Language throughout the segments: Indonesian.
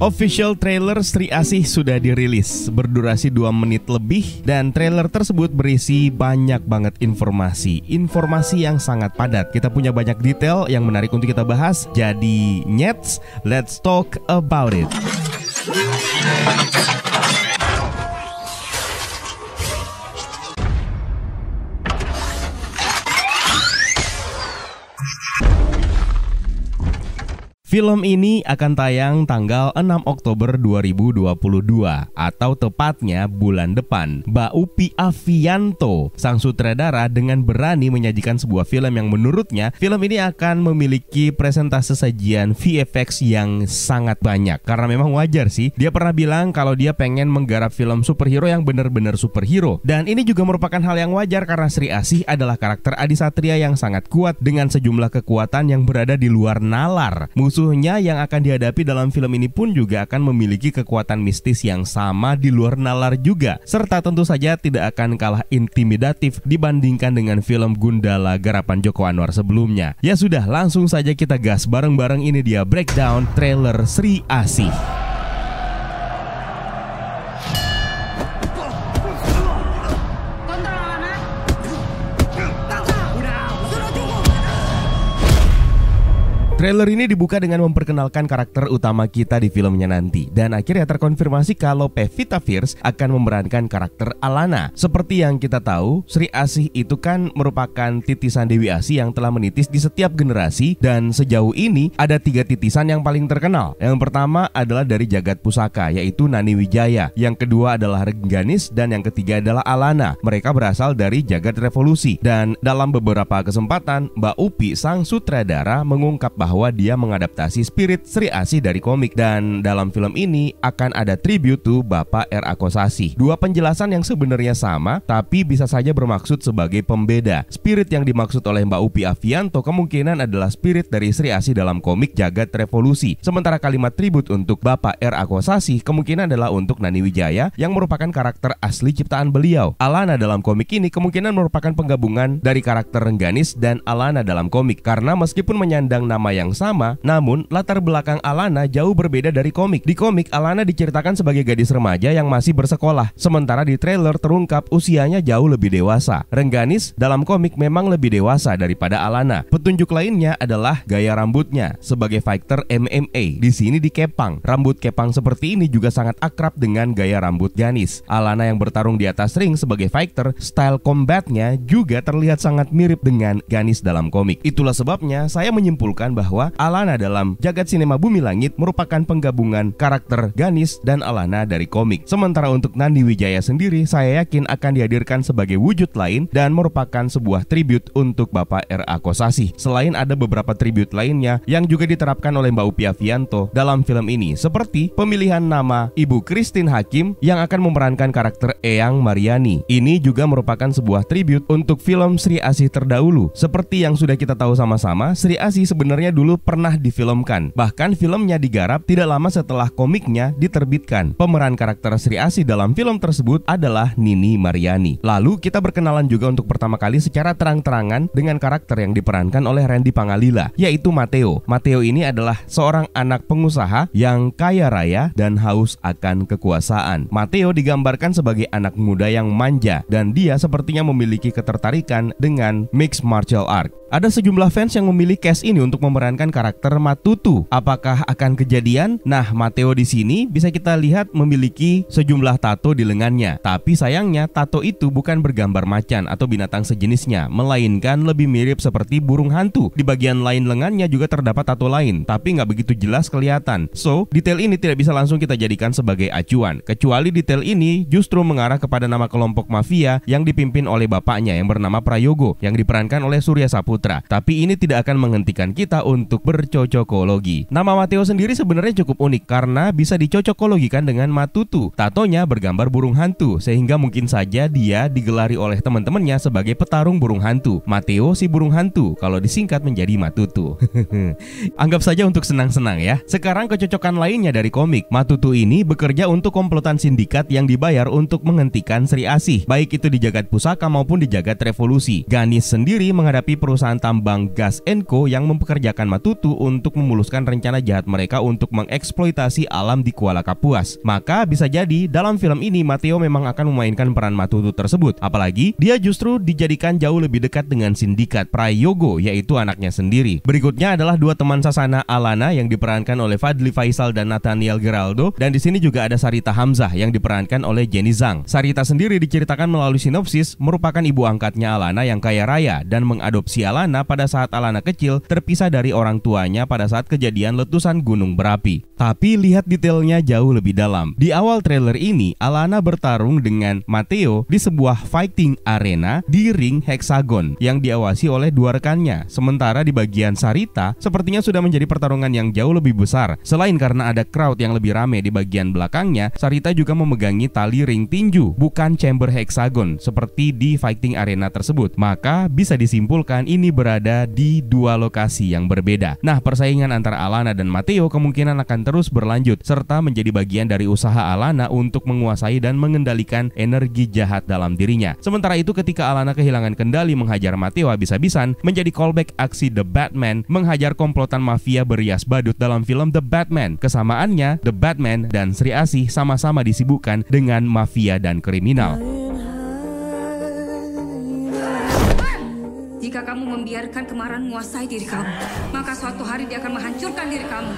Official trailer Sri Asih sudah dirilis, berdurasi 2 menit lebih, dan trailer tersebut berisi banyak banget informasi yang sangat padat. Kita punya banyak detail yang menarik untuk kita bahas. Jadi nyets, let's talk about it. Film ini akan tayang tanggal 6 Oktober 2022 atau tepatnya bulan depan. Mbak Upi Avianto, sang sutradara, dengan berani menyajikan sebuah film yang menurutnya film ini akan memiliki presentase sajian VFX yang sangat banyak. Karena memang wajar sih, dia pernah bilang kalau dia pengen menggarap film superhero yang benar-benar superhero. Dan ini juga merupakan hal yang wajar karena Sri Asih adalah karakter Adisatria yang sangat kuat dengan sejumlah kekuatan yang berada di luar nalar. Musuhnya yang akan dihadapi dalam film ini pun juga akan memiliki kekuatan mistis yang sama di luar nalar juga, serta tentu saja tidak akan kalah intimidatif dibandingkan dengan film Gundala garapan Joko Anwar sebelumnya. Ya sudah, langsung saja kita gas bareng-bareng. Ini dia breakdown trailer Sri Asih. Trailer ini dibuka dengan memperkenalkan karakter utama kita di filmnya nanti, dan akhirnya terkonfirmasi kalau Pevita Pierce akan memerankan karakter Alana. Seperti yang kita tahu, Sri Asih itu kan merupakan titisan Dewi Asih yang telah menitis di setiap generasi, dan sejauh ini ada 3 titisan yang paling terkenal. Yang pertama adalah dari Jagat Pusaka, yaitu Nani Wijaya. Yang kedua adalah Rengganis, dan yang ketiga adalah Alana. Mereka berasal dari Jagat Revolusi, dan dalam beberapa kesempatan Mbak Upi, sang sutradara, mengungkap bahwa dia mengadaptasi spirit Sri Asih dari komik, dan dalam film ini akan ada tribute to Bapak R.A. Kosasih. 2 penjelasan yang sebenarnya sama tapi bisa saja bermaksud sebagai pembeda. Spirit yang dimaksud oleh Mbak Upi Avianto kemungkinan adalah spirit dari Sri Asih dalam komik Jagat Revolusi, sementara kalimat tribute untuk Bapak R.A. Kosasih kemungkinan adalah untuk Nani Wijaya yang merupakan karakter asli ciptaan beliau. Alana dalam komik ini kemungkinan merupakan penggabungan dari karakter Rengganis dan Alana dalam komik, karena meskipun menyandang nama yang sama, namun latar belakang Alana jauh berbeda dari komik. Di komik, Alana diceritakan sebagai gadis remaja yang masih bersekolah, sementara di trailer terungkap usianya jauh lebih dewasa. Rengganis dalam komik memang lebih dewasa daripada Alana. Petunjuk lainnya adalah gaya rambutnya sebagai fighter MMA. Di sini dikepang. Rambut kepang seperti ini juga sangat akrab dengan gaya rambut Ganis. Alana yang bertarung di atas ring sebagai fighter, style combatnya juga terlihat sangat mirip dengan Ganis dalam komik. Itulah sebabnya saya menyimpulkan bahwa Alana dalam Jagat Sinema Bumi Langit merupakan penggabungan karakter Ganis dan Alana dari komik. Sementara untuk Nani Wijaya sendiri, saya yakin akan dihadirkan sebagai wujud lain dan merupakan sebuah tribute untuk Bapak R.A. Kosasih. Selain ada beberapa tribute lainnya yang juga diterapkan oleh Mbak Upi Avianto dalam film ini, seperti pemilihan nama Ibu Christine Hakim yang akan memerankan karakter Eyang Mariani. Ini juga merupakan sebuah tribute untuk film Sri Asih terdahulu. Seperti yang sudah kita tahu sama-sama, Sri Asih sebenarnya dulu pernah difilmkan. Bahkan filmnya digarap tidak lama setelah komiknya diterbitkan. Pemeran karakter Sri Asih dalam film tersebut adalah Nini Mariani. Lalu kita berkenalan juga untuk pertama kali secara terang-terangan dengan karakter yang diperankan oleh Randy Pangalila, yaitu Mateo. Mateo ini adalah seorang anak pengusaha yang kaya raya dan haus akan kekuasaan. Mateo digambarkan sebagai anak muda yang manja, dan dia sepertinya memiliki ketertarikan dengan mixed martial art. Ada sejumlah fans yang memilih cast ini untuk memerankan karakter Matutu. Apakah akan kejadian? Nah, Mateo di sini bisa kita lihat memiliki sejumlah tato di lengannya. Tapi sayangnya tato itu bukan bergambar macan atau binatang sejenisnya, melainkan lebih mirip seperti burung hantu. Di bagian lain lengannya juga terdapat tato lain, tapi nggak begitu jelas kelihatan. So, detail ini tidak bisa langsung kita jadikan sebagai acuan, kecuali detail ini justru mengarah kepada nama kelompok mafia yang dipimpin oleh bapaknya yang bernama Prayogo, yang diperankan oleh Surya Saputra. Tapi ini tidak akan menghentikan kita untuk bercocokologi. Nama Mateo sendiri sebenarnya cukup unik karena bisa dicocokologikan dengan Matutu. Tatonya bergambar burung hantu, sehingga mungkin saja dia digelari oleh teman-temannya sebagai petarung burung hantu. Mateo si burung hantu, kalau disingkat menjadi Matutu. Anggap saja untuk senang-senang ya. Sekarang kecocokan lainnya dari komik. Matutu ini bekerja untuk komplotan sindikat yang dibayar untuk menghentikan Sri Asih, baik itu di Jagat Pusaka maupun di Jagat Revolusi. Ganis sendiri menghadapi perusahaan perusahaan tambang Gas Co yang mempekerjakan Matutu untuk memuluskan rencana jahat mereka untuk mengeksploitasi alam di Kuala Kapuas. Maka bisa jadi dalam film ini Mateo memang akan memainkan peran Matutu tersebut. Apalagi dia justru dijadikan jauh lebih dekat dengan sindikat Prayogo, yaitu anaknya sendiri. Berikutnya adalah dua teman Sasana Alana yang diperankan oleh Fadly Faisal dan Nathaniel Geraldo, dan di sini juga ada Sarita Hamzah yang diperankan oleh Jenny Zhang. Sarita sendiri diceritakan melalui sinopsis merupakan ibu angkatnya Alana yang kaya raya dan mengadopsi Alana pada saat Alana kecil terpisah dari orang tuanya pada saat kejadian letusan gunung berapi. Tapi lihat detailnya jauh lebih dalam. Di awal trailer ini, Alana bertarung dengan Mateo di sebuah fighting arena di ring heksagon yang diawasi oleh dua rekannya. Sementara di bagian Sarita, sepertinya sudah menjadi pertarungan yang jauh lebih besar. Selain karena ada crowd yang lebih ramai di bagian belakangnya, Sarita juga memegangi tali ring tinju, bukan chamber heksagon seperti di fighting arena tersebut. Maka bisa disimpulkan ini berada di dua lokasi yang berbeda. Nah, persaingan antara Alana dan Mateo kemungkinan akan terus berlanjut serta menjadi bagian dari usaha Alana untuk menguasai dan mengendalikan energi jahat dalam dirinya. Sementara itu ketika Alana kehilangan kendali menghajar Mateo habis-habisan, menjadi callback aksi The Batman menghajar komplotan mafia berias badut dalam film The Batman. Kesamaannya, The Batman dan Sri Asih sama-sama disibukkan dengan mafia dan kriminal. Jika kamu membiarkan kemarahan menguasai diri kamu, maka suatu hari dia akan menghancurkan diri kamu.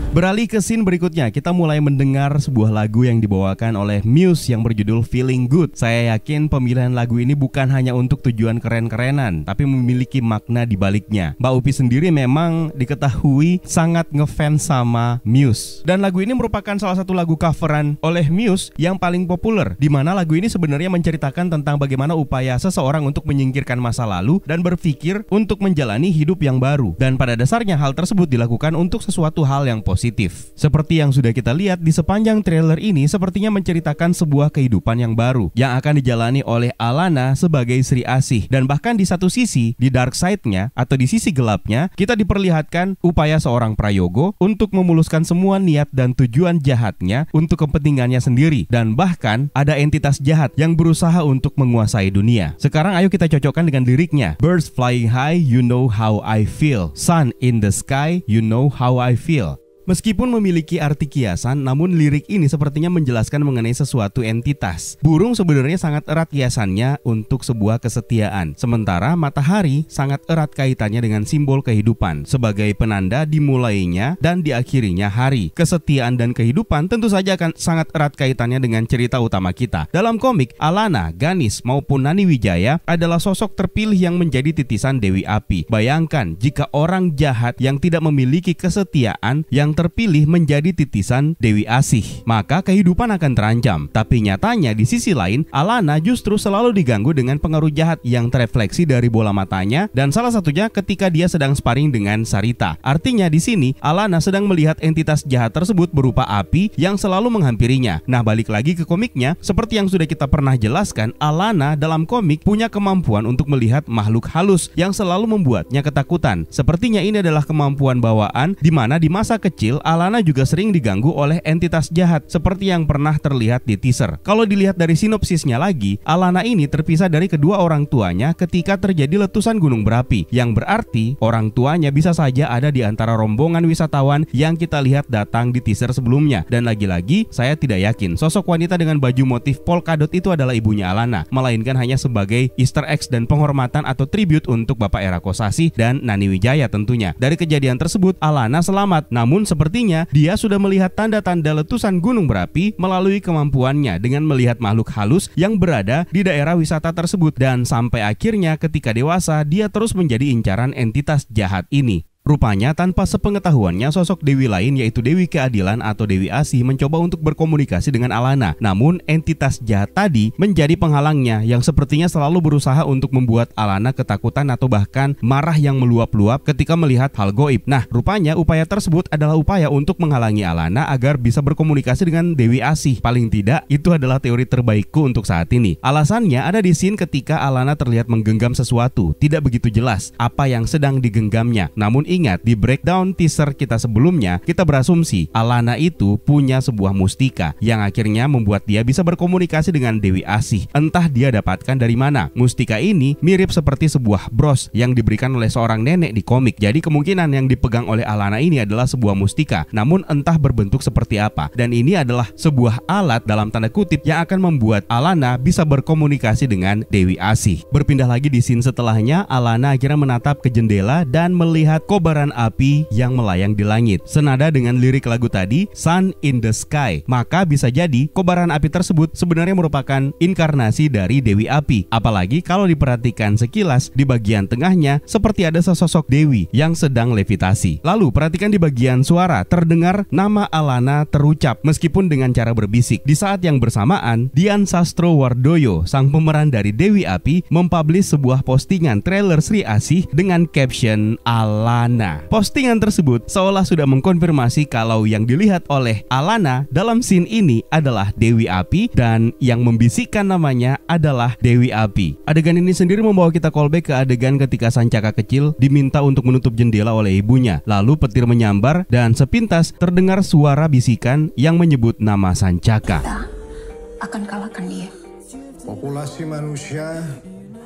Beralih ke scene berikutnya, kita mulai mendengar sebuah lagu yang dibawakan oleh Muse yang berjudul Feeling Good. Saya yakin pemilihan lagu ini bukan hanya untuk tujuan keren-kerenan, tapi memiliki makna di baliknya. Mbak Upi sendiri memang diketahui sangat ngefans sama Muse. Dan lagu ini merupakan salah satu lagu coveran oleh Muse yang paling populer, di mana lagu ini sebenarnya menceritakan tentang bagaimana upaya seseorang untuk menyingkirkan masa lalu dan berpikir untuk menjalani hidup yang baru. Dan pada dasarnya hal tersebut dilakukan untuk sesuatu hal yang positif. Seperti yang sudah kita lihat di sepanjang trailer ini, sepertinya menceritakan sebuah kehidupan yang baru yang akan dijalani oleh Alana sebagai Sri Asih. Dan bahkan di satu sisi, di dark side-nya atau di sisi gelapnya, kita diperlihatkan upaya seorang Prayogo untuk memuluskan semua niat dan tujuan jahatnya untuk kepentingannya sendiri. Dan bahkan ada entitas jahat yang berusaha untuk menguasai dunia. Sekarang ayo kita cocokkan dengan liriknya. Birds flying high, you know how I feel. Sun in the sky, you know how I feel. Meskipun memiliki arti kiasan, namun lirik ini sepertinya menjelaskan mengenai sesuatu entitas. Burung sebenarnya sangat erat kiasannya untuk sebuah kesetiaan. Sementara matahari sangat erat kaitannya dengan simbol kehidupan sebagai penanda dimulainya dan diakhirinya hari. Kesetiaan dan kehidupan tentu saja akan sangat erat kaitannya dengan cerita utama kita. Dalam komik, Alana, Ganis maupun Nani Wijaya adalah sosok terpilih yang menjadi titisan Dewi Api. Bayangkan jika orang jahat yang tidak memiliki kesetiaan yang terpilih menjadi titisan Dewi Asih, maka kehidupan akan terancam. Tapi nyatanya di sisi lain, Alana justru selalu diganggu dengan pengaruh jahat yang terefleksi dari bola matanya, dan salah satunya ketika dia sedang sparring dengan Sarita. Artinya di sini Alana sedang melihat entitas jahat tersebut berupa api yang selalu menghampirinya. Nah, balik lagi ke komiknya, seperti yang sudah kita pernah jelaskan, Alana dalam komik punya kemampuan untuk melihat makhluk halus yang selalu membuatnya ketakutan. Sepertinya ini adalah kemampuan bawaan di mana di masa kecil Alana juga sering diganggu oleh entitas jahat seperti yang pernah terlihat di teaser. Kalau dilihat dari sinopsisnya lagi, Alana ini terpisah dari kedua orang tuanya ketika terjadi letusan gunung berapi, yang berarti orang tuanya bisa saja ada di antara rombongan wisatawan yang kita lihat datang di teaser sebelumnya. Dan lagi-lagi saya tidak yakin sosok wanita dengan baju motif polkadot itu adalah ibunya Alana, melainkan hanya sebagai Easter eggs dan penghormatan atau tribute untuk Bapak Era Kosasih dan Nani Wijaya tentunya. Dari kejadian tersebut Alana selamat, namun sepertinya dia sudah melihat tanda-tanda letusan gunung berapi melalui kemampuannya dengan melihat makhluk halus yang berada di daerah wisata tersebut, dan sampai akhirnya ketika dewasa dia terus menjadi incaran entitas jahat ini. Rupanya tanpa sepengetahuannya sosok Dewi lain yaitu Dewi Keadilan atau Dewi Asih mencoba untuk berkomunikasi dengan Alana. Namun entitas jahat tadi menjadi penghalangnya yang sepertinya selalu berusaha untuk membuat Alana ketakutan atau bahkan marah yang meluap-luap ketika melihat hal goib. Nah, rupanya upaya tersebut adalah upaya untuk menghalangi Alana agar bisa berkomunikasi dengan Dewi Asih. Paling tidak itu adalah teori terbaikku untuk saat ini. Alasannya ada di scene ketika Alana terlihat menggenggam sesuatu. Tidak begitu jelas apa yang sedang digenggamnya. Namun ingat di breakdown teaser kita sebelumnya, kita berasumsi Alana itu punya sebuah mustika yang akhirnya membuat dia bisa berkomunikasi dengan Dewi Asih. Entah dia dapatkan dari mana. Mustika ini mirip seperti sebuah bros yang diberikan oleh seorang nenek di komik. Jadi kemungkinan yang dipegang oleh Alana ini adalah sebuah mustika, namun entah berbentuk seperti apa. Dan ini adalah sebuah alat dalam tanda kutip yang akan membuat Alana bisa berkomunikasi dengan Dewi Asih. Berpindah lagi di scene setelahnya, Alana akhirnya menatap ke jendela dan melihat kobaran api yang melayang di langit. Senada dengan lirik lagu tadi, Sun in the Sky. Maka bisa jadi kobaran api tersebut sebenarnya merupakan inkarnasi dari Dewi Api. Apalagi kalau diperhatikan sekilas, di bagian tengahnya seperti ada sesosok Dewi yang sedang levitasi. Lalu perhatikan di bagian suara, terdengar nama Alana terucap meskipun dengan cara berbisik. Di saat yang bersamaan, Dian Sastrowardoyo, sang pemeran dari Dewi Api, mempublish sebuah postingan trailer Sri Asih dengan caption Alana. Postingan tersebut seolah sudah mengkonfirmasi kalau yang dilihat oleh Alana dalam scene ini adalah Dewi Api dan yang membisikkan namanya adalah Dewi Api. Adegan ini sendiri membawa kita callback ke adegan ketika Sancaka kecil diminta untuk menutup jendela oleh ibunya. Lalu petir menyambar dan sepintas terdengar suara bisikan yang menyebut nama Sancaka. Kita akan kalahkan dia. Populasi manusia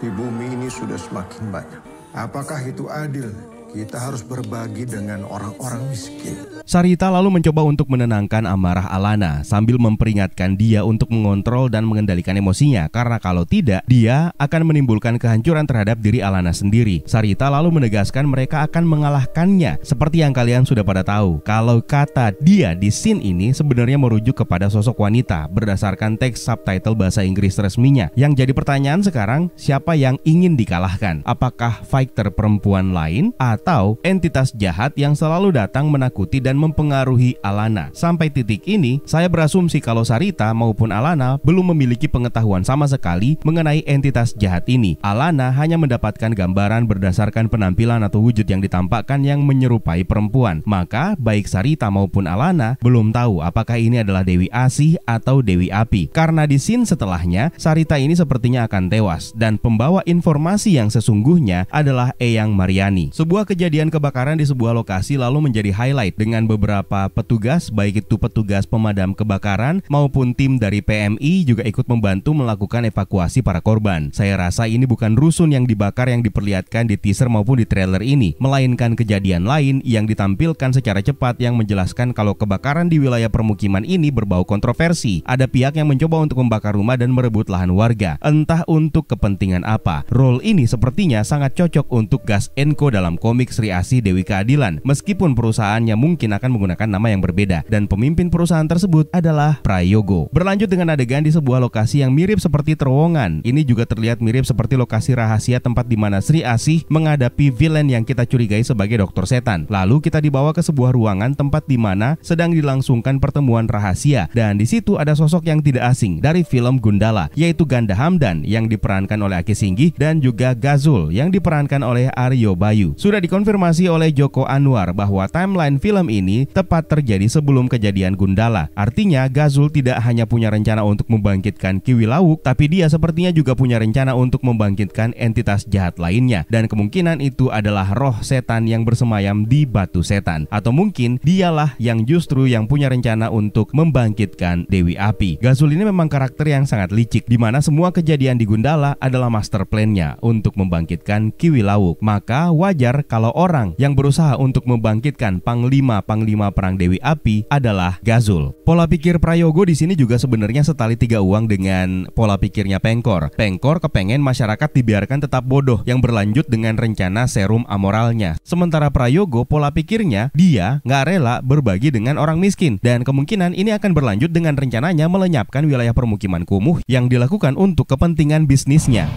di bumi ini sudah semakin banyak. Apakah itu adil? Kita harus berbagi dengan orang-orang miskin. Sarita lalu mencoba untuk menenangkan amarah Alana sambil memperingatkan dia untuk mengontrol dan mengendalikan emosinya, karena kalau tidak, dia akan menimbulkan kehancuran terhadap diri Alana sendiri. Sarita lalu menegaskan mereka akan mengalahkannya. Seperti yang kalian sudah pada tahu, kalau kata dia di scene ini sebenarnya merujuk kepada sosok wanita berdasarkan teks subtitle bahasa Inggris resminya. Yang jadi pertanyaan sekarang, siapa yang ingin dikalahkan? Apakah fighter perempuan lain atau entitas jahat yang selalu datang menakuti dan mempengaruhi Alana? Sampai titik ini, saya berasumsi kalau Sarita maupun Alana belum memiliki pengetahuan sama sekali mengenai entitas jahat ini. Alana hanya mendapatkan gambaran berdasarkan penampilan atau wujud yang ditampakkan yang menyerupai perempuan. Maka baik Sarita maupun Alana belum tahu apakah ini adalah Dewi Asih atau Dewi Api. Karena di scene setelahnya, Sarita ini sepertinya akan tewas dan pembawa informasi yang sesungguhnya adalah Eyang Mariani. Sebuah kejadian kebakaran di sebuah lokasi lalu menjadi highlight dengan beberapa petugas, baik itu petugas pemadam kebakaran maupun tim dari PMI juga ikut membantu melakukan evakuasi para korban. Saya rasa ini bukan rusun yang dibakar yang diperlihatkan di teaser maupun di trailer ini, melainkan kejadian lain yang ditampilkan secara cepat yang menjelaskan kalau kebakaran di wilayah permukiman ini berbau kontroversi. Ada pihak yang mencoba untuk membakar rumah dan merebut lahan warga, entah untuk kepentingan apa. Role ini sepertinya sangat cocok untuk Gas Enko dalam komik Sri Asih Dewi Keadilan, meskipun perusahaannya mungkin akan menggunakan nama yang berbeda dan pemimpin perusahaan tersebut adalah Prayogo. Berlanjut dengan adegan di sebuah lokasi yang mirip seperti terowongan. Ini juga terlihat mirip seperti lokasi rahasia tempat di mana Sri Asih menghadapi villain yang kita curigai sebagai Dokter Setan. Lalu kita dibawa ke sebuah ruangan tempat di mana sedang dilangsungkan pertemuan rahasia, dan di situ ada sosok yang tidak asing dari film Gundala, yaitu Ganda Hamdan yang diperankan oleh Aki Singgih dan juga Gazul yang diperankan oleh Aryo Bayu. Sudah dikonfirmasi oleh Joko Anwar bahwa timeline film ini tepat terjadi sebelum kejadian Gundala. Artinya Gazul tidak hanya punya rencana untuk membangkitkan Kiwi Lawuk, tapi dia sepertinya juga punya rencana untuk membangkitkan entitas jahat lainnya, dan kemungkinan itu adalah roh setan yang bersemayam di batu setan, atau mungkin dialah yang justru yang punya rencana untuk membangkitkan Dewi Api. Gazul ini memang karakter yang sangat licik, di mana semua kejadian di Gundala adalah master plan-nya untuk membangkitkan Kiwi Lawuk. Maka wajar kalau orang yang berusaha untuk membangkitkan panglima perang Dewi Api adalah Gazul. Pola pikir Prayogo di sini juga sebenarnya setali tiga uang dengan pola pikirnya Pengkor. Pengkor kepengen masyarakat dibiarkan tetap bodoh yang berlanjut dengan rencana serum amoralnya. Sementara Prayogo pola pikirnya dia nggak rela berbagi dengan orang miskin, dan kemungkinan ini akan berlanjut dengan rencananya melenyapkan wilayah permukiman kumuh yang dilakukan untuk kepentingan bisnisnya.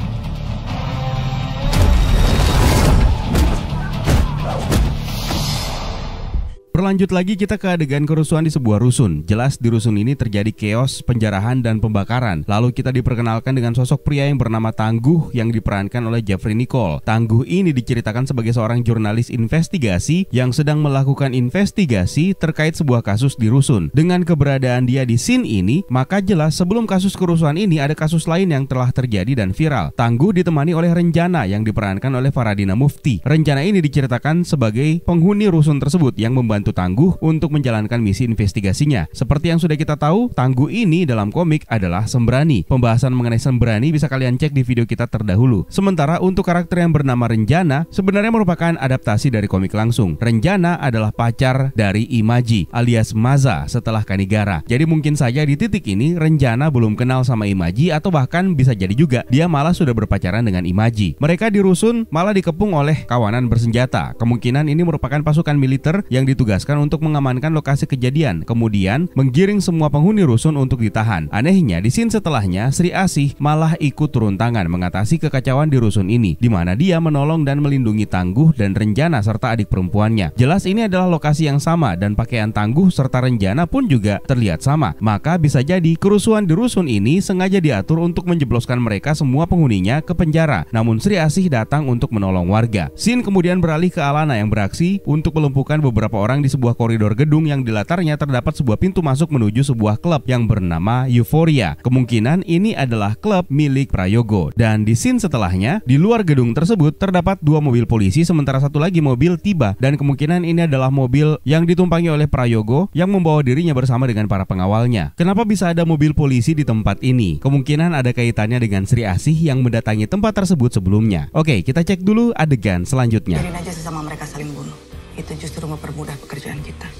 Berlanjut lagi kita ke adegan kerusuhan di sebuah rusun. Jelas di rusun ini terjadi chaos, penjarahan, dan pembakaran. Lalu kita diperkenalkan dengan sosok pria yang bernama Tangguh yang diperankan oleh Jeffrey Nicole. Tangguh ini diceritakan sebagai seorang jurnalis investigasi yang sedang melakukan investigasi terkait sebuah kasus di rusun. Dengan keberadaan dia di scene ini, maka jelas sebelum kasus kerusuhan ini ada kasus lain yang telah terjadi dan viral. Tangguh ditemani oleh Renjana yang diperankan oleh Faradina Mufti. Renjana ini diceritakan sebagai penghuni rusun tersebut yang membantu Tangguh untuk menjalankan misi investigasinya. Seperti yang sudah kita tahu, Tangguh ini dalam komik adalah Sembrani. Pembahasan mengenai Sembrani bisa kalian cek di video kita terdahulu. Sementara untuk karakter yang bernama Renjana sebenarnya merupakan adaptasi dari komik langsung. Renjana adalah pacar dari Imaji alias Maza setelah Kanigara. Jadi mungkin saja di titik ini Renjana belum kenal sama Imaji, atau bahkan bisa jadi juga dia malah sudah berpacaran dengan Imaji. Mereka di rusun malah dikepung oleh kawanan bersenjata. Kemungkinan ini merupakan pasukan militer yang ditugaskan untuk mengamankan lokasi kejadian, kemudian menggiring semua penghuni rusun untuk ditahan. Anehnya, di scene setelahnya, Sri Asih malah ikut turun tangan mengatasi kekacauan di rusun ini, di mana dia menolong dan melindungi Tangguh dan Renjana serta adik perempuannya. Jelas ini adalah lokasi yang sama dan pakaian Tangguh serta Renjana pun juga terlihat sama. Maka bisa jadi kerusuhan di rusun ini sengaja diatur untuk menjebloskan mereka semua penghuninya ke penjara. Namun Sri Asih datang untuk menolong warga. Scene kemudian beralih ke Alana yang beraksi untuk melumpuhkan beberapa orang di sebuah koridor gedung yang di latarnya terdapat sebuah pintu masuk menuju sebuah klub yang bernama Euphoria. Kemungkinan ini adalah klub milik Prayogo. Dan di scene setelahnya, di luar gedung tersebut terdapat 2 mobil polisi sementara satu lagi mobil tiba, dan kemungkinan ini adalah mobil yang ditumpangi oleh Prayogo yang membawa dirinya bersama dengan para pengawalnya. Kenapa bisa ada mobil polisi di tempat ini? Kemungkinan ada kaitannya dengan Sri Asih yang mendatangi tempat tersebut sebelumnya. Oke, kita cek dulu adegan selanjutnya. Biarin aja sesama mereka saling bunuh. Itu justru mempermudah pekerjaan kita.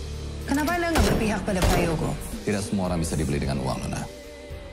Kenapa Anda nggak berpihak pada Prayogo? Tidak semua orang bisa dibeli dengan uang, Nona.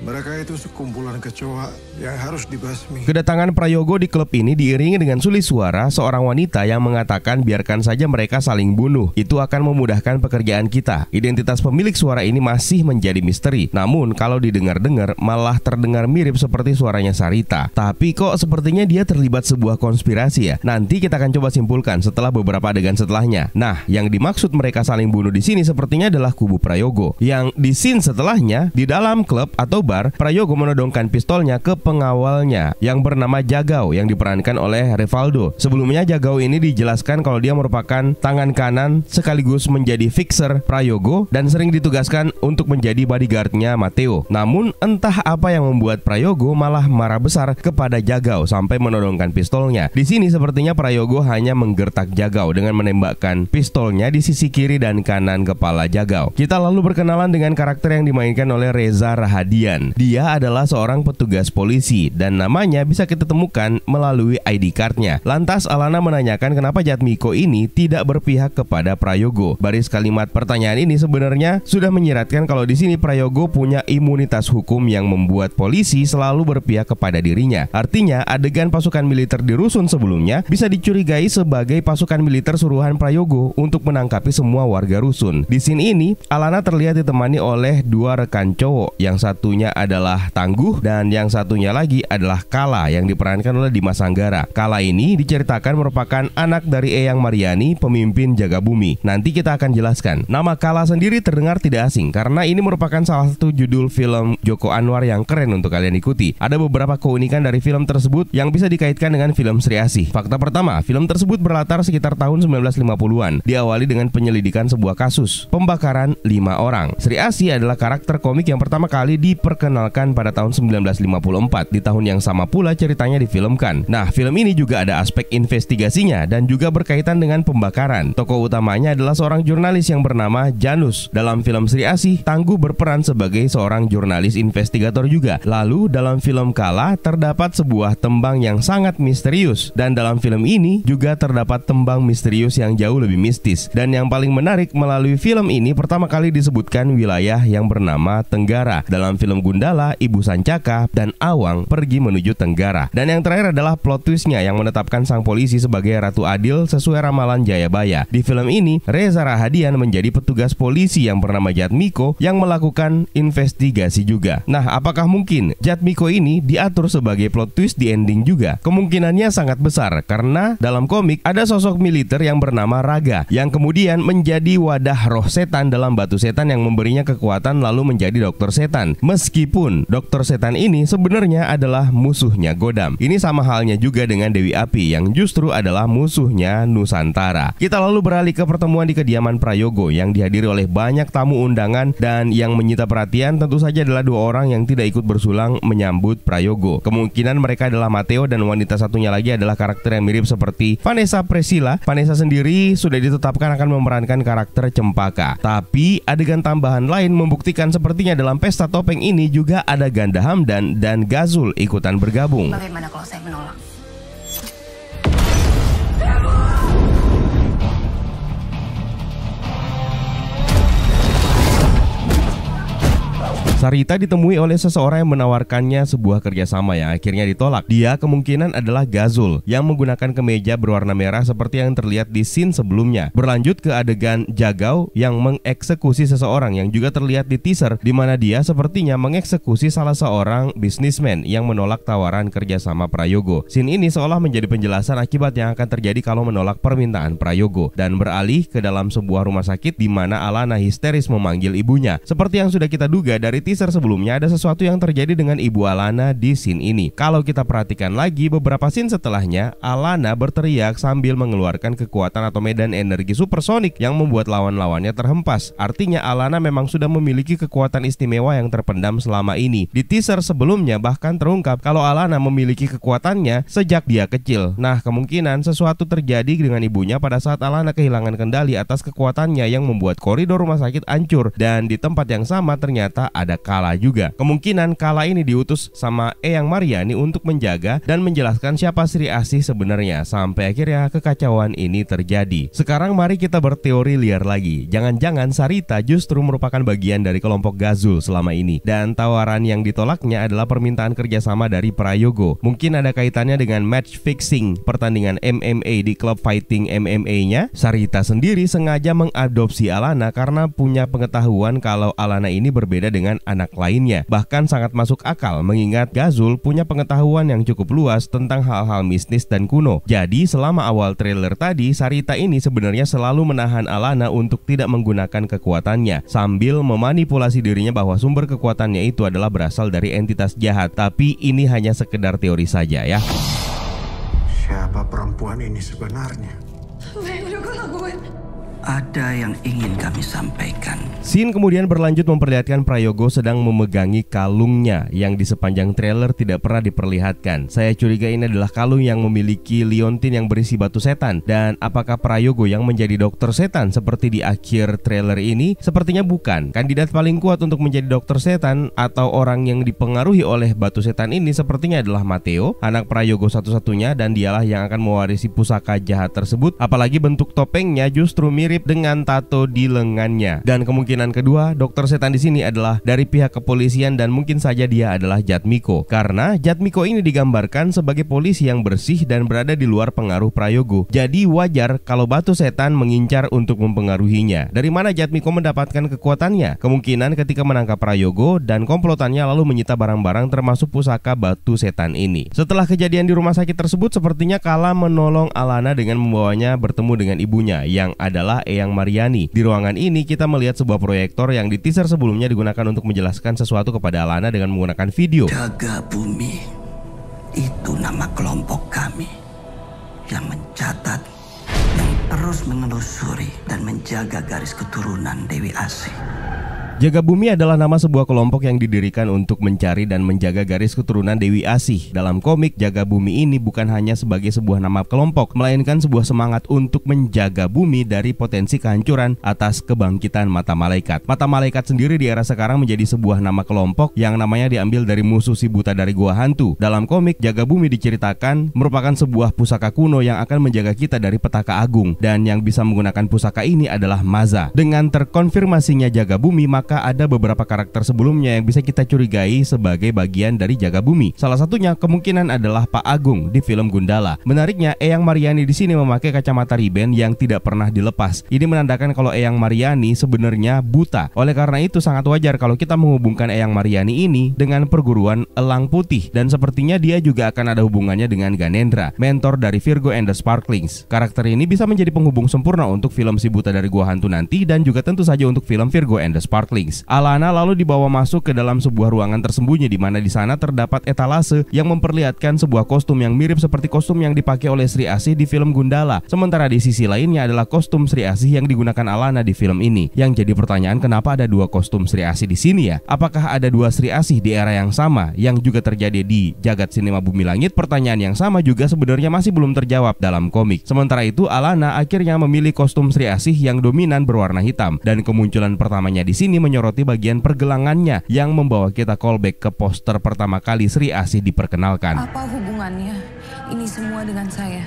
Mereka itu sekumpulan kecoa yang harus dibasmi. Kedatangan Prayogo di klub ini diiringi dengan sulih suara seorang wanita yang mengatakan biarkan saja mereka saling bunuh. Itu akan memudahkan pekerjaan kita. Identitas pemilik suara ini masih menjadi misteri. Namun kalau didengar-dengar malah terdengar mirip seperti suaranya Sarita. Tapi kok sepertinya dia terlibat sebuah konspirasi ya. Nanti kita akan coba simpulkan setelah beberapa adegan setelahnya. Nah, yang dimaksud mereka saling bunuh di sini sepertinya adalah kubu Prayogo. Yang di scene setelahnya di dalam klub atau Prayogo menodongkan pistolnya ke pengawalnya yang bernama Jagau yang diperankan oleh Revaldo. Sebelumnya Jagau ini dijelaskan kalau dia merupakan tangan kanan sekaligus menjadi fixer Prayogo dan sering ditugaskan untuk menjadi bodyguardnya Matteo. Namun entah apa yang membuat Prayogo malah marah besar kepada Jagau sampai menodongkan pistolnya. Di sini sepertinya Prayogo hanya menggertak Jagau dengan menembakkan pistolnya di sisi kiri dan kanan kepala Jagau. Kita lalu berkenalan dengan karakter yang dimainkan oleh Reza Rahadian. Dia adalah seorang petugas polisi dan namanya bisa kita temukan melalui ID cardnya. Lantas Alana menanyakan kenapa Jatmiko ini tidak berpihak kepada Prayogo. Baris kalimat pertanyaan ini sebenarnya sudah menyiratkan kalau di sini Prayogo punya imunitas hukum yang membuat polisi selalu berpihak kepada dirinya. Artinya adegan pasukan militer di rusun sebelumnya bisa dicurigai sebagai pasukan militer suruhan Prayogo untuk menangkapi semua warga rusun. Di scene ini Alana terlihat ditemani oleh 2 rekan cowok, yang satunya adalah Tangguh dan yang satunya lagi adalah Kala yang diperankan oleh Dimas Anggara. Kala ini diceritakan merupakan anak dari Eyang Mariani, pemimpin Jaga Bumi. Nanti kita akan jelaskan. Nama Kala sendiri terdengar tidak asing karena ini merupakan salah satu judul film Joko Anwar yang keren untuk kalian ikuti. Ada beberapa keunikan dari film tersebut yang bisa dikaitkan dengan film Sri Asih. Fakta pertama, film tersebut berlatar sekitar tahun 1950-an. Diawali dengan penyelidikan sebuah kasus pembakaran 5 orang. Sri Asih adalah karakter komik yang pertama kali diperkenalkan pada tahun 1954. Di tahun yang sama pula ceritanya difilmkan. Nah, film ini juga ada aspek investigasinya dan juga berkaitan dengan pembakaran. Tokoh utamanya adalah seorang jurnalis yang bernama Janus. Dalam film Sri Asih, Tangguh berperan sebagai seorang jurnalis investigator juga. Lalu dalam film Kala terdapat sebuah tembang yang sangat misterius, dan dalam film ini juga terdapat tembang misterius yang jauh lebih mistis. Dan yang paling menarik, melalui film ini pertama kali disebutkan wilayah yang bernama Tenggara. Dalam film Sang Gundala, Ibu Sancaka, dan Awang pergi menuju Tenggara. Dan yang terakhir adalah plot twistnya yang menetapkan sang polisi sebagai Ratu Adil sesuai ramalan Jayabaya. Di film ini, Reza Rahadian menjadi petugas polisi yang bernama Jatmiko yang melakukan investigasi juga. Nah, apakah mungkin Jatmiko ini diatur sebagai plot twist di ending juga? Kemungkinannya sangat besar karena dalam komik ada sosok militer yang bernama Raga yang kemudian menjadi wadah roh setan dalam batu setan yang memberinya kekuatan lalu menjadi dokter setan. Meskipun dokter setan ini sebenarnya adalah musuhnya Godam. Ini sama halnya juga dengan Dewi Api yang justru adalah musuhnya Nusantara. Kita lalu beralih ke pertemuan di kediaman Prayogo yang dihadiri oleh banyak tamu undangan, dan yang menyita perhatian tentu saja adalah dua orang yang tidak ikut bersulang menyambut Prayogo. Kemungkinan mereka adalah Mateo dan wanita satunya lagi adalah karakter yang mirip seperti Vanessa Priscilla. Vanessa sendiri sudah ditetapkan akan memerankan karakter Cempaka. Tapi adegan tambahan lain membuktikan sepertinya dalam pesta topeng ini juga ada Ganda Hamdan dan Gazul ikutan bergabung. Bagaimana kalau saya menolak? Sarita ditemui oleh seseorang yang menawarkannya sebuah kerjasama yang akhirnya ditolak. Dia kemungkinan adalah Gazul yang menggunakan kemeja berwarna merah seperti yang terlihat di scene sebelumnya. Berlanjut ke adegan Jagau yang mengeksekusi seseorang yang juga terlihat di teaser, di mana dia sepertinya mengeksekusi salah seorang bisnismen yang menolak tawaran kerjasama Prayogo. Scene ini seolah menjadi penjelasan akibat yang akan terjadi kalau menolak permintaan Prayogo, dan beralih ke dalam sebuah rumah sakit di mana Alana histeris memanggil ibunya. Seperti yang sudah kita duga dari teaser sebelumnya, ada sesuatu yang terjadi dengan Ibu Alana di scene ini. Kalau kita perhatikan lagi beberapa scene setelahnya, Alana berteriak sambil mengeluarkan kekuatan atau medan energi supersonik yang membuat lawan-lawannya terhempas. Artinya Alana memang sudah memiliki kekuatan istimewa yang terpendam selama ini. Di teaser sebelumnya bahkan terungkap kalau Alana memiliki kekuatannya sejak dia kecil. Nah, kemungkinan sesuatu terjadi dengan ibunya pada saat Alana kehilangan kendali atas kekuatannya yang membuat koridor rumah sakit hancur, dan di tempat yang sama ternyata ada Kala juga. Kemungkinan Kala ini diutus sama Eyang Mariani untuk menjaga dan menjelaskan siapa Sri Asih sebenarnya, sampai akhirnya kekacauan ini terjadi. Sekarang mari kita berteori liar lagi. Jangan-jangan Sarita justru merupakan bagian dari kelompok Gazul selama ini, dan tawaran yang ditolaknya adalah permintaan kerjasama dari Prayogo. Mungkin ada kaitannya dengan match fixing pertandingan MMA di klub fighting MMA-nya. Sarita sendiri sengaja mengadopsi Alana karena punya pengetahuan kalau Alana ini berbeda dengan anak lainnya. Bahkan sangat masuk akal mengingat Gazul punya pengetahuan yang cukup luas tentang hal-hal mistis dan kuno. Jadi selama awal trailer tadi, Sarita ini sebenarnya selalu menahan Alana untuk tidak menggunakan kekuatannya, sambil memanipulasi dirinya bahwa sumber kekuatannya itu adalah berasal dari entitas jahat. Tapi ini hanya sekedar teori saja ya. Siapa perempuan ini sebenarnya? Apa yang udah gue lakuin? Ada yang ingin kami sampaikan. Scene kemudian berlanjut memperlihatkan Prayogo sedang memegangi kalungnya yang di sepanjang trailer tidak pernah diperlihatkan. Saya curiga ini adalah kalung yang memiliki liontin yang berisi batu setan. Dan apakah Prayogo yang menjadi dokter setan seperti di akhir trailer ini? Sepertinya bukan. Kandidat paling kuat untuk menjadi dokter setan atau orang yang dipengaruhi oleh batu setan ini sepertinya adalah Mateo, anak Prayogo satu-satunya, dan dialah yang akan mewarisi pusaka jahat tersebut. Apalagi bentuk topengnya justru mirip dengan tato di lengannya. Dan kemungkinan kedua, dokter setan di sini adalah dari pihak kepolisian, dan mungkin saja dia adalah Jatmiko. Karena Jatmiko ini digambarkan sebagai polisi yang bersih dan berada di luar pengaruh Prayogo. Jadi wajar kalau batu setan mengincar untuk mempengaruhinya. Dari mana Jatmiko mendapatkan kekuatannya? Kemungkinan ketika menangkap Prayogo dan komplotannya lalu menyita barang-barang termasuk pusaka batu setan ini. Setelah kejadian di rumah sakit tersebut, sepertinya Kala menolong Alana dengan membawanya bertemu dengan ibunya yang adalah Eyang Mariani. Di ruangan ini kita melihat sebuah proyektor yang di teaser sebelumnya digunakan untuk menjelaskan sesuatu kepada Alana dengan menggunakan video. Jaga Bumi, itu nama kelompok kami yang mencatat, yang terus menelusuri dan menjaga garis keturunan Dewi Asih. Jaga Bumi adalah nama sebuah kelompok yang didirikan untuk mencari dan menjaga garis keturunan Dewi Asih. Dalam komik, Jaga Bumi ini bukan hanya sebagai sebuah nama kelompok, melainkan sebuah semangat untuk menjaga bumi dari potensi kehancuran atas kebangkitan mata malaikat. Mata malaikat sendiri di era sekarang menjadi sebuah nama kelompok yang namanya diambil dari musuh si buta dari gua hantu. Dalam komik, Jaga Bumi diceritakan merupakan sebuah pusaka kuno yang akan menjaga kita dari petaka agung, dan yang bisa menggunakan pusaka ini adalah Maza. Dengan terkonfirmasinya Jaga Bumi, maka apakah ada beberapa karakter sebelumnya yang bisa kita curigai sebagai bagian dari jaga bumi. Salah satunya kemungkinan adalah Pak Agung di film Gundala. Menariknya, Eyang Mariani di sini memakai kacamata riben yang tidak pernah dilepas. Ini menandakan kalau Eyang Mariani sebenarnya buta. Oleh karena itu sangat wajar kalau kita menghubungkan Eyang Mariani ini dengan perguruan Elang Putih, dan sepertinya dia juga akan ada hubungannya dengan Ganendra, mentor dari Virgo and the Sparklings. Karakter ini bisa menjadi penghubung sempurna untuk film Si Buta dari Gua Hantu nanti, dan juga tentu saja untuk film Virgo and the Sparklings. Alana lalu dibawa masuk ke dalam sebuah ruangan tersembunyi di mana di sana terdapat etalase yang memperlihatkan sebuah kostum yang mirip seperti kostum yang dipakai oleh Sri Asih di film Gundala. Sementara di sisi lainnya adalah kostum Sri Asih yang digunakan Alana di film ini. Yang jadi pertanyaan, kenapa ada dua kostum Sri Asih di sini ya? Apakah ada dua Sri Asih di era yang sama yang juga terjadi di jagat sinema Bumi Langit? Pertanyaan yang sama juga sebenarnya masih belum terjawab dalam komik. Sementara itu Alana akhirnya memilih kostum Sri Asih yang dominan berwarna hitam, dan kemunculan pertamanya di sini menyoroti bagian pergelangannya yang membawa kita callback ke poster pertama kali Sri Asih diperkenalkan. Apa hubungannya ini semua dengan saya?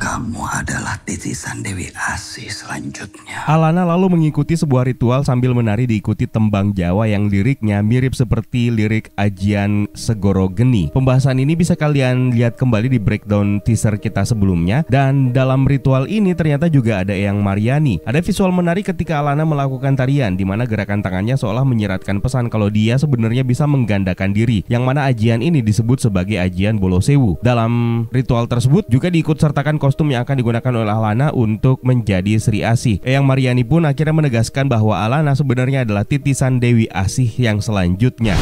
Kamu adalah titisan Dewi Asih selanjutnya. Alana lalu mengikuti sebuah ritual sambil menari diikuti tembang Jawa yang liriknya mirip seperti lirik Ajian Segoro Geni. Pembahasan ini bisa kalian lihat kembali di breakdown teaser kita sebelumnya. Dan dalam ritual ini ternyata juga ada Eyang Mariani. Ada visual menarik ketika Alana melakukan tarian, di mana gerakan tangannya seolah menyiratkan pesan kalau dia sebenarnya bisa menggandakan diri, yang mana ajian ini disebut sebagai Ajian Bolosewu. Dalam ritual tersebut juga diikut sertakan kostum yang akan digunakan oleh Alana untuk menjadi Sri Asih. Eyang Mariani pun akhirnya menegaskan bahwa Alana sebenarnya adalah titisan Dewi Asih yang selanjutnya.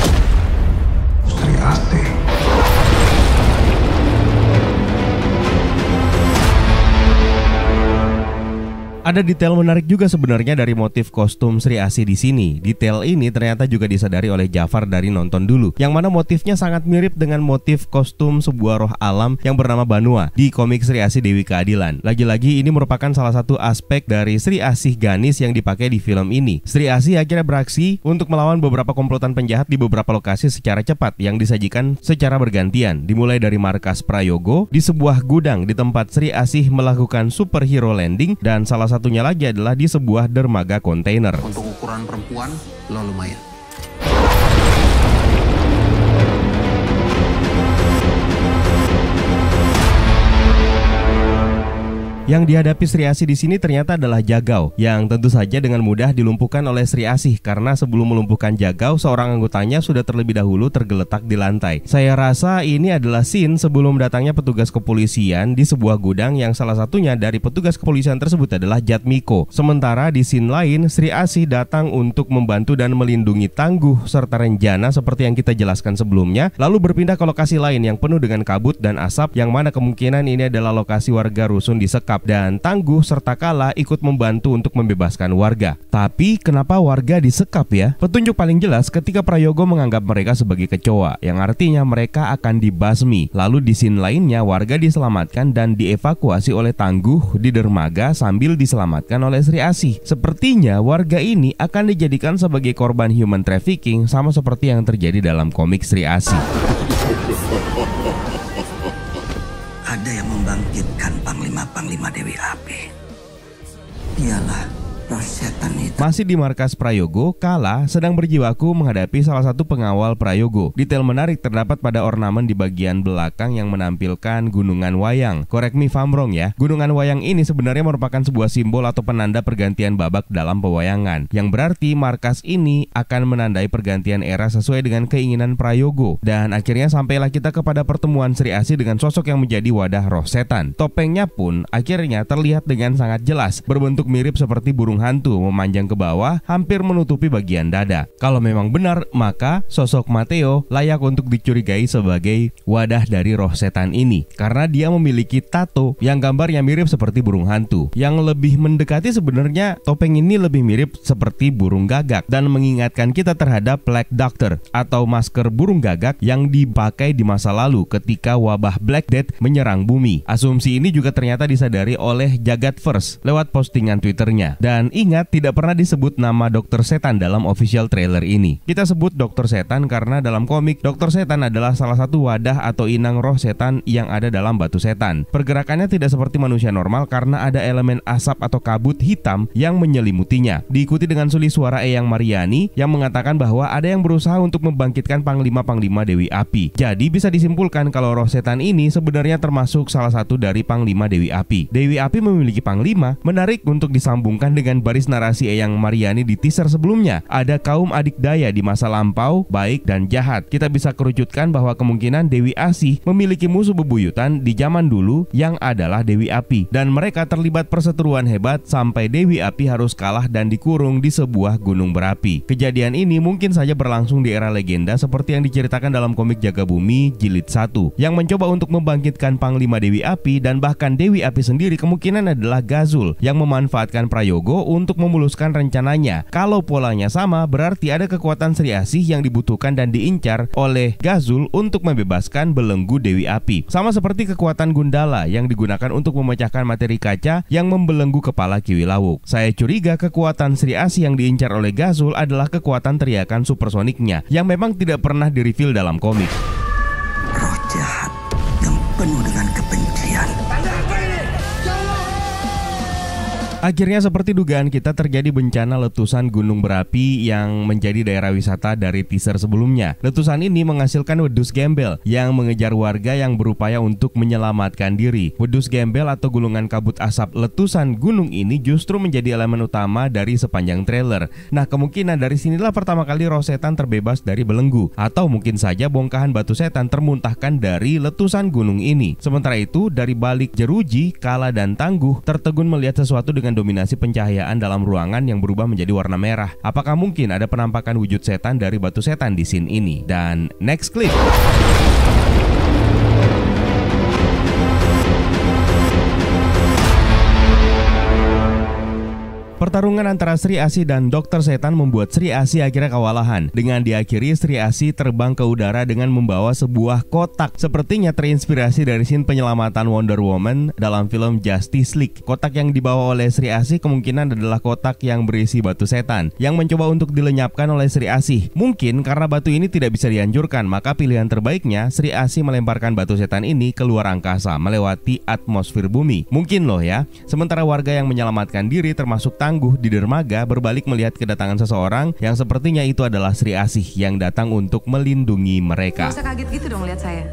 Sri Asih. Ada detail menarik juga sebenarnya dari motif kostum Sri Asih di sini. Detail ini ternyata juga disadari oleh Jafar dari nonton dulu, yang mana motifnya sangat mirip dengan motif kostum sebuah roh alam yang bernama Banua di komik Sri Asih Dewi Keadilan. Lagi-lagi ini merupakan salah satu aspek dari Sri Asih Ganis yang dipakai di film ini. Sri Asih akhirnya beraksi untuk melawan beberapa komplotan penjahat di beberapa lokasi secara cepat yang disajikan secara bergantian, dimulai dari markas Prayogo, di sebuah gudang di tempat Sri Asih melakukan superhero landing, dan salah satunya lagi adalah di sebuah dermaga kontainer. Untuk ukuran perempuan, lo lumayan. Yang dihadapi Sri Asih di sini ternyata adalah Jagau, yang tentu saja dengan mudah dilumpuhkan oleh Sri Asih karena sebelum melumpuhkan Jagau, seorang anggotanya sudah terlebih dahulu tergeletak di lantai. Saya rasa ini adalah scene sebelum datangnya petugas kepolisian di sebuah gudang, yang salah satunya dari petugas kepolisian tersebut adalah Jatmiko. Sementara di scene lain, Sri Asih datang untuk membantu dan melindungi Tangguh serta Renjana seperti yang kita jelaskan sebelumnya, lalu berpindah ke lokasi lain yang penuh dengan kabut dan asap, yang mana kemungkinan ini adalah lokasi warga rusun disekap, dan Tangguh serta Kala ikut membantu untuk membebaskan warga. Tapi kenapa warga disekap ya? Petunjuk paling jelas ketika Prayogo menganggap mereka sebagai kecoa, yang artinya mereka akan dibasmi. Lalu di scene lainnya warga diselamatkan dan dievakuasi oleh Tangguh di dermaga sambil diselamatkan oleh Sri Asih. Sepertinya warga ini akan dijadikan sebagai korban human trafficking, sama seperti yang terjadi dalam komik Sri Asih. Ada yang membangkitkan Panglima Dewi Api. Dialah roh setan itu. Masih di markas Prayogo, Kala sedang berjibaku menghadapi salah satu pengawal Prayogo. Detail menarik terdapat pada ornamen di bagian belakang yang menampilkan gunungan wayang. Correct me if I'm wrong ya. Gunungan wayang ini sebenarnya merupakan sebuah simbol atau penanda pergantian babak dalam pewayangan, yang berarti markas ini akan menandai pergantian era sesuai dengan keinginan Prayogo. Dan akhirnya sampailah kita kepada pertemuan Sri Asih dengan sosok yang menjadi wadah roh setan. Topengnya pun akhirnya terlihat dengan sangat jelas, berbentuk mirip seperti burung hantu memanjang ke bawah hampir menutupi bagian dada. Kalau memang benar, maka sosok Mateo layak untuk dicurigai sebagai wadah dari roh setan ini, karena dia memiliki tato yang gambarnya mirip seperti burung hantu. Yang lebih mendekati sebenarnya topeng ini lebih mirip seperti burung gagak dan mengingatkan kita terhadap Black Doctor atau masker burung gagak yang dipakai di masa lalu ketika wabah Black Death menyerang bumi. Asumsi ini juga ternyata disadari oleh Jagat First lewat postingan Twitternya. Dan ingat, tidak pernah disebut nama Dokter Setan dalam official trailer ini. Kita sebut Dokter Setan karena dalam komik Dokter Setan adalah salah satu wadah atau inang roh setan yang ada dalam batu setan. Pergerakannya tidak seperti manusia normal karena ada elemen asap atau kabut hitam yang menyelimutinya. Diikuti dengan suli suara Eyang Mariani yang mengatakan bahwa ada yang berusaha untuk membangkitkan Panglima-Panglima Dewi Api. Jadi bisa disimpulkan kalau roh setan ini sebenarnya termasuk salah satu dari Panglima Dewi Api. Dewi Api memiliki Panglima. Menarik untuk disambungkan dengan baris narasi Eyang Mariani di teaser sebelumnya. Ada kaum adik daya di masa lampau, baik dan jahat. Kita bisa kerucutkan bahwa kemungkinan Dewi Asih memiliki musuh bebuyutan di zaman dulu yang adalah Dewi Api. Dan mereka terlibat perseteruan hebat sampai Dewi Api harus kalah dan dikurung di sebuah gunung berapi. Kejadian ini mungkin saja berlangsung di era legenda seperti yang diceritakan dalam komik Jaga Bumi Jilid 1 yang mencoba untuk membangkitkan Panglima Dewi Api, dan bahkan Dewi Api sendiri kemungkinan adalah Gazul yang memanfaatkan Prayogo untuk memuluskan rencananya. Kalau polanya sama, berarti ada kekuatan Sri Asih yang dibutuhkan dan diincar oleh Gazul untuk membebaskan belenggu Dewi Api. Sama seperti kekuatan Gundala yang digunakan untuk memecahkan materi kaca yang membelenggu kepala Kiwilawuk. Saya curiga kekuatan Sri Asih yang diincar oleh Gazul adalah kekuatan teriakan supersoniknya yang memang tidak pernah di-reveal dalam komik. Roh jahat yang penuh dengan kebencian. Akhirnya seperti dugaan kita, terjadi bencana letusan gunung berapi yang menjadi daerah wisata dari teaser sebelumnya. Letusan ini menghasilkan wedus gembel yang mengejar warga yang berupaya untuk menyelamatkan diri. Wedus gembel atau gulungan kabut asap letusan gunung ini justru menjadi elemen utama dari sepanjang trailer. Nah, kemungkinan dari sinilah pertama kali roh setan terbebas dari belenggu, atau mungkin saja bongkahan batu setan termuntahkan dari letusan gunung ini. Sementara itu, dari balik jeruji, Kala dan Tangguh tertegun melihat sesuatu dengan dominasi pencahayaan dalam ruangan yang berubah menjadi warna merah. Apakah mungkin ada penampakan wujud setan dari batu setan di scene ini? Dan next clip. Pertarungan antara Sri Asih dan Dokter Setan membuat Sri Asih akhirnya kewalahan. Dengan diakhiri, Sri Asih terbang ke udara dengan membawa sebuah kotak. Sepertinya terinspirasi dari scene penyelamatan Wonder Woman dalam film Justice League. Kotak yang dibawa oleh Sri Asih kemungkinan adalah kotak yang berisi batu setan yang mencoba untuk dilenyapkan oleh Sri Asih. Mungkin karena batu ini tidak bisa dihancurkan, maka pilihan terbaiknya Sri Asih melemparkan batu setan ini keluar angkasa melewati atmosfer bumi. Mungkin loh ya. Sementara warga yang menyelamatkan diri termasuk Tangguh di dermaga berbalik melihat kedatangan seseorang yang sepertinya itu adalah Sri Asih yang datang untuk melindungi mereka. Gak usah kaget gitu dong lihat saya.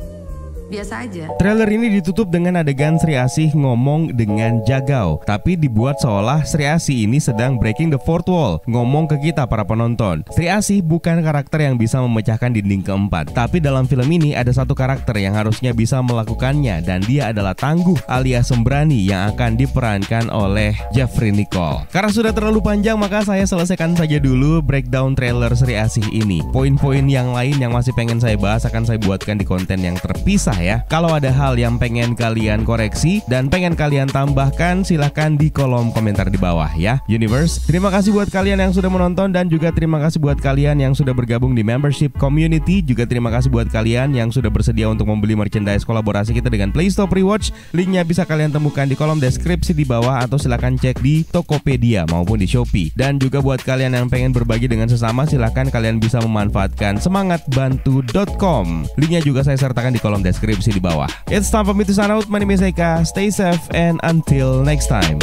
Biasa aja. Trailer ini ditutup dengan adegan Sri Asih ngomong dengan Jagao, tapi dibuat seolah Sri Asih ini sedang breaking the fourth wall, ngomong ke kita para penonton. Sri Asih bukan karakter yang bisa memecahkan dinding keempat, tapi dalam film ini ada satu karakter yang harusnya bisa melakukannya, dan dia adalah Tangguh alias Sembrani yang akan diperankan oleh Jeffrey Nicole. Karena sudah terlalu panjang, maka saya selesaikan saja dulu breakdown trailer Sri Asih ini. Poin-poin yang lain yang masih pengen saya bahas akan saya buatkan di konten yang terpisah ya. Kalau ada hal yang pengen kalian koreksi dan pengen kalian tambahkan, silahkan di kolom komentar di bawah ya. Universe, terima kasih buat kalian yang sudah menonton, dan juga terima kasih buat kalian yang sudah bergabung di membership community. Juga terima kasih buat kalian yang sudah bersedia untuk membeli merchandise kolaborasi kita dengan Playstop Rewatch. Linknya bisa kalian temukan di kolom deskripsi di bawah, atau silahkan cek di Tokopedia maupun di Shopee. Dan juga buat kalian yang pengen berbagi dengan sesama, silahkan kalian bisa memanfaatkan semangatbantu.com. Linknya juga saya sertakan di kolom deskripsi di bawah. It's time for me to sign out. My name is Eka. Stay safe and until next time.